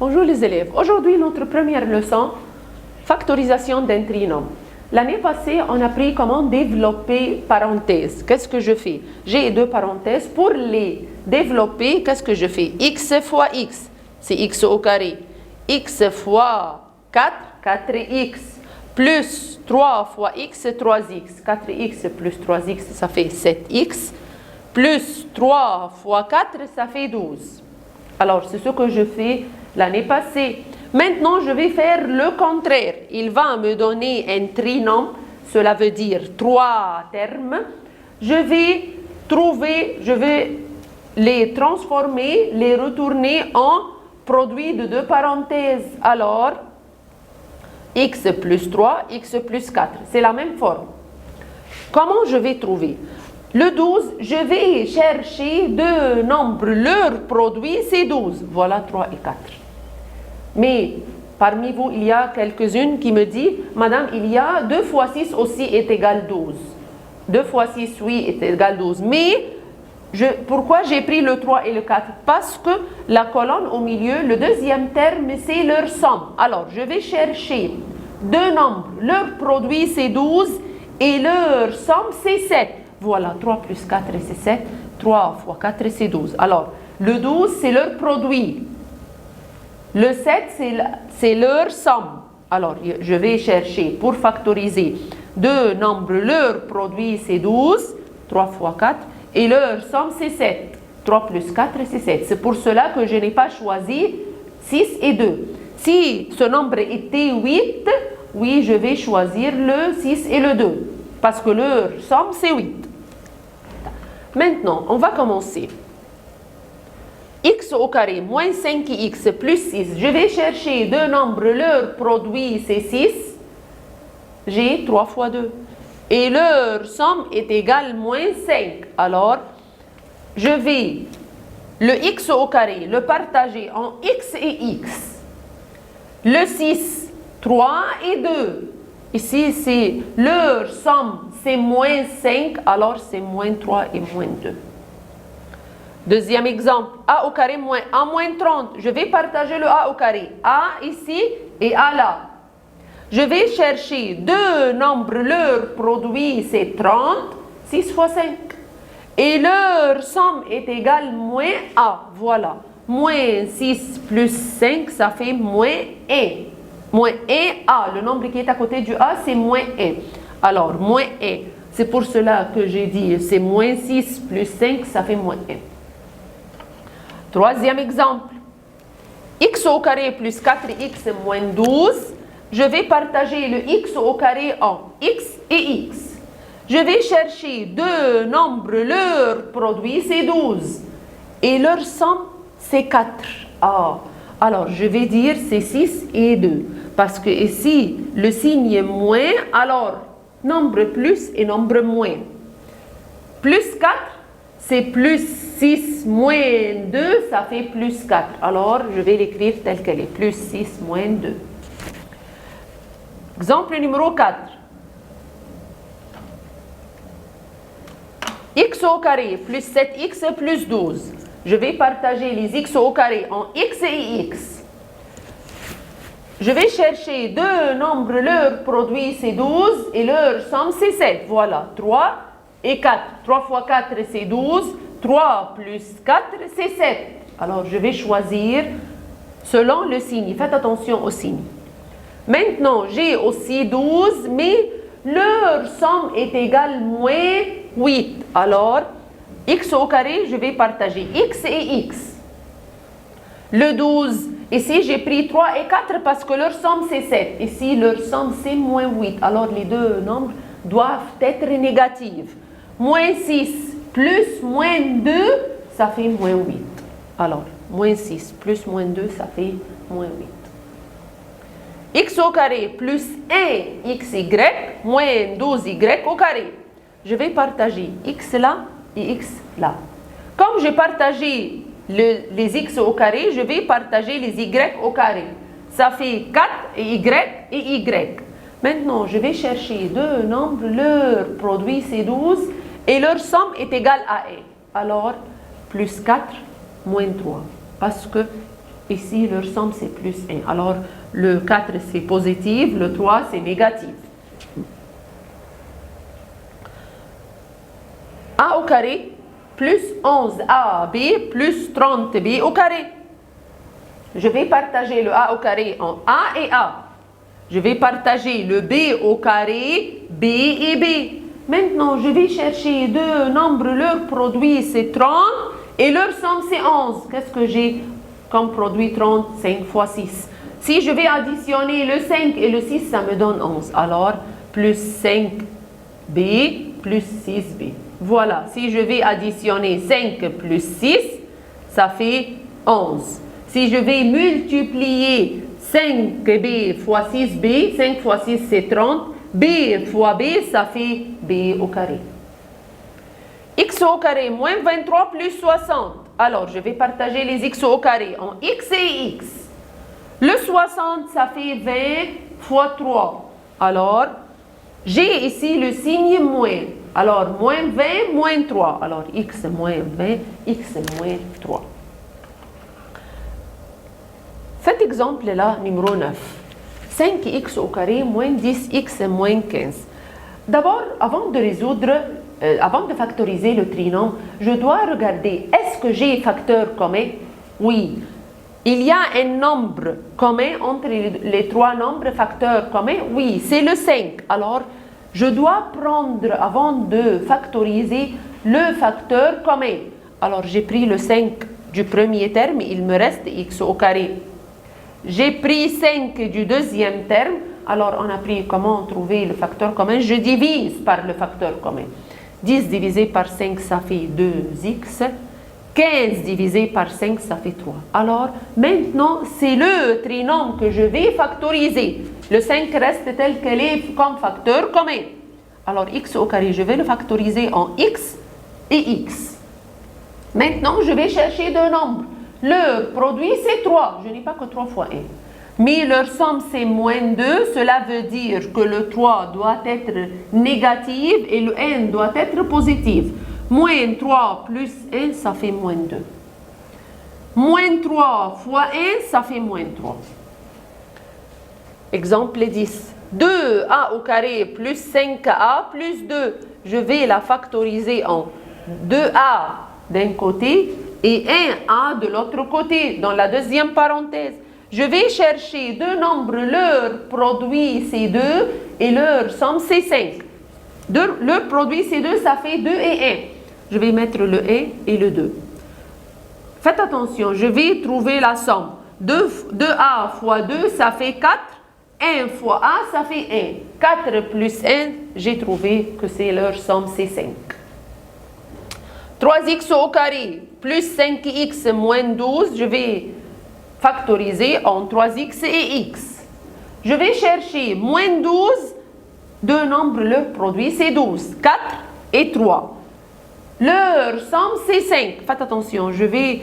Bonjour les élèves. Aujourd'hui, notre première leçon, factorisation d'un trinôme. L'année passée, on a appris comment développer parenthèses. Qu'est-ce que je fais? J'ai deux parenthèses. Pour les développer, qu'est-ce que je fais? X fois X, c'est X au carré. X fois 4, 4X. Plus 3 fois X, 3X. 4X plus 3X, ça fait 7X. Plus 3 fois 4, ça fait 12. Alors, c'est ce que je fais l'année passée. Maintenant, je vais faire le contraire. Il va me donner un trinôme, cela veut dire 3 termes. Je vais les transformer, les retourner en produit de deux parenthèses. Alors, x plus 3, x plus 4. C'est la même forme. Comment je vais trouver? Le 12, je vais chercher deux nombres. Leur produit, c'est 12. Voilà 3 et 4. Mais parmi vous, il y a quelques-unes qui me disent, Madame, il y a 2 fois 6 aussi est égal 12. 2 fois 6, oui, est égal 12. Mais pourquoi j'ai pris le 3 et le 4? Parce que la colonne au milieu, le deuxième terme, c'est leur somme. Alors, je vais chercher deux nombres. Leur produit, c'est 12 et leur somme, c'est 7. Voilà, 3 plus 4, c'est 7. 3 fois 4, c'est 12. Alors, le 12, c'est leur produit. Le 7, c'est leur somme. Alors, je vais chercher, pour factoriser, deux nombres. Leur produit, c'est 12. 3 fois 4. Et leur somme, c'est 7. 3 plus 4, c'est 7. C'est pour cela que je n'ai pas choisi 6 et 2. Si ce nombre était 8, oui, je vais choisir le 6 et le 2. Parce que leur somme, c'est 8. Maintenant, on va commencer. X au carré moins 5x plus 6. Je vais chercher deux nombres. Leur produit, c'est 6. J'ai 3 fois 2. Et leur somme est égale moins 5. Alors, je vais le x au carré le partager en x et x. Le 6, 3 et 2. Ici, c'est leur somme, c'est moins 5. Alors, c'est moins 3 et moins 2. Deuxième exemple, a au carré moins a moins 30. Je vais partager le a au carré. A ici et a là. Je vais chercher deux nombres. Leur produit, c'est 30. 6 fois 5. Et leur somme est égale moins a. Voilà. Moins 6 plus 5, ça fait moins 1. Moins 1a. Le nombre qui est à côté du a, c'est moins 1. Alors, moins 1. C'est pour cela que j'ai dit, c'est moins 6 plus 5, ça fait moins 1. Troisième exemple, x au carré plus 4x moins 12. Je vais partager le x au carré en x et x. Je vais chercher deux nombres. Leur produit, c'est 12. Et leur somme, c'est 4. Ah, alors, je vais dire c'est 6 et 2. Parce que ici, le signe est moins. Alors, nombre plus et nombre moins. Plus 4. C'est plus 6 moins 2, ça fait plus 4. Alors, je vais l'écrire tel qu'elle est. Plus 6 moins 2. Exemple numéro 4. X au carré plus 7x plus 12. Je vais partager les x au carré en x et x. Je vais chercher deux nombres. Leur produit, c'est 12 et leur somme, c'est 7. Voilà, 3. Et 4. 3 fois 4, c'est 12. 3 plus 4, c'est 7. Alors, je vais choisir selon le signe. Faites attention au signe. Maintenant, j'ai aussi 12, mais leur somme est égale moins 8. Alors, x au carré, je vais partager x et x. Le 12, ici, j'ai pris 3 et 4 parce que leur somme, c'est 7. Ici, leur somme, c'est moins 8. Alors, les deux nombres doivent être négatifs. Moins 6 plus moins 2, ça fait moins 8. Alors, moins 6 plus moins 2, ça fait moins 8. X au carré plus 1xy moins 12y au carré. Je vais partager x là et x là. Comme j'ai partagé les x au carré, je vais partager les y au carré. Ça fait 4 et y. Maintenant, je vais chercher deux nombres. Leur produit, c'est 12. Et leur somme est égale à 1. Alors, plus 4 moins 3. Parce que Ici, leur somme, c'est plus 1. Alors, le 4, c'est positif, le 3, c'est négatif. A au carré plus 11AB plus 30B au carré. Je vais partager le A au carré en A et A. Je vais partager le B au carré, B et B. Maintenant, je vais chercher deux nombres, leur produit c'est 30 et leur somme c'est 11. Qu'est-ce que j'ai comme produit 30? 5 fois 6. Si je vais additionner le 5 et le 6, ça me donne 11. Alors, plus 5B plus 6B. Voilà, si je vais additionner 5 plus 6, ça fait 11. Si je vais multiplier 5B fois 6B, 5 fois 6 c'est 30, B fois B, ça fait B au carré. X au carré moins 23 plus 60. Alors, je vais partager les X au carré en X et X. Le 60, ça fait 20 fois 3. Alors, j'ai ici le signe moins. Alors, moins 20, moins 3. Alors, X moins 20, X moins 3. Cet exemple-là, numéro 9. 5x au carré moins 10x moins 15. D'abord, avant de factoriser le trinôme, je dois regarder, est-ce que j'ai facteur commun? Oui. Il y a un nombre commun entre les trois nombres facteurs communs? Oui, c'est le 5. Alors, je dois prendre, avant de factoriser, le facteur commun. Alors, j'ai pris le 5 du premier terme, il me reste x au carré. J'ai pris 5 du deuxième terme. Alors, on a pris comment trouver le facteur commun. Je divise par le facteur commun. 10 divisé par 5, ça fait 2x. 15 divisé par 5, ça fait 3. Alors, maintenant, c'est le trinôme que je vais factoriser. Le 5 reste tel qu'elle est comme facteur commun. Alors, x au carré, je vais le factoriser en x et x. Maintenant, je vais chercher deux nombres. Leur produit, c'est 3. Je n'ai pas que 3 fois 1. Mais leur somme, c'est moins 2. Cela veut dire que le 3 doit être négatif et le 1 doit être positif. Moins 3 plus 1, ça fait moins 2. Moins 3 fois 1, ça fait moins 3. Exemple 10. 2a au carré plus 5a plus 2. Je vais la factoriser en 2a d'un côté et 1a de l'autre côté, dans la deuxième parenthèse. Je vais chercher deux nombres, leur produit c'est 2 et leur somme c'est 5. Leur produit c'est 2, ça fait 2 et 1. Je vais mettre le 1 et le 2. Faites attention, je vais trouver la somme. 2a fois 2, ça fait 4. 1 fois a, ça fait 1. 4 plus 1, j'ai trouvé que c'est leur somme, c'est 5. 3x au carré plus 5x moins 12, je vais factoriser en 3x et x. Je vais chercher moins 12, deux nombres, leur produit c'est 12. 4 et 3. Leur somme c'est 5. Faites attention, je vais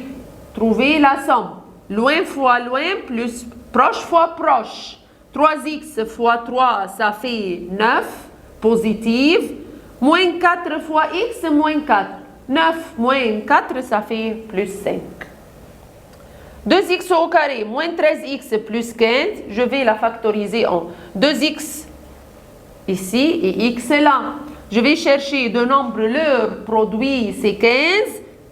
trouver la somme. Loin fois loin plus proche fois proche. 3x fois 3, ça fait 9, positive. Moins 4 fois x, moins 4. 9 moins 4, ça fait plus 5. 2x au carré moins 13x plus 15, je vais la factoriser en 2x ici et x là. Je vais chercher deux nombres, leur produit c'est 15,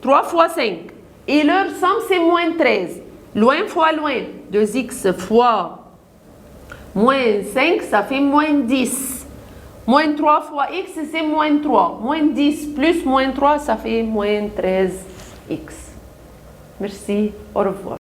3 fois 5. Et leur somme c'est moins 13. Loin fois loin, 2x fois moins 5, ça fait moins 10. Moins 3 fois x, c'est moins 3. Moins 10 plus moins 3, ça fait moins 13x. Merci, au revoir.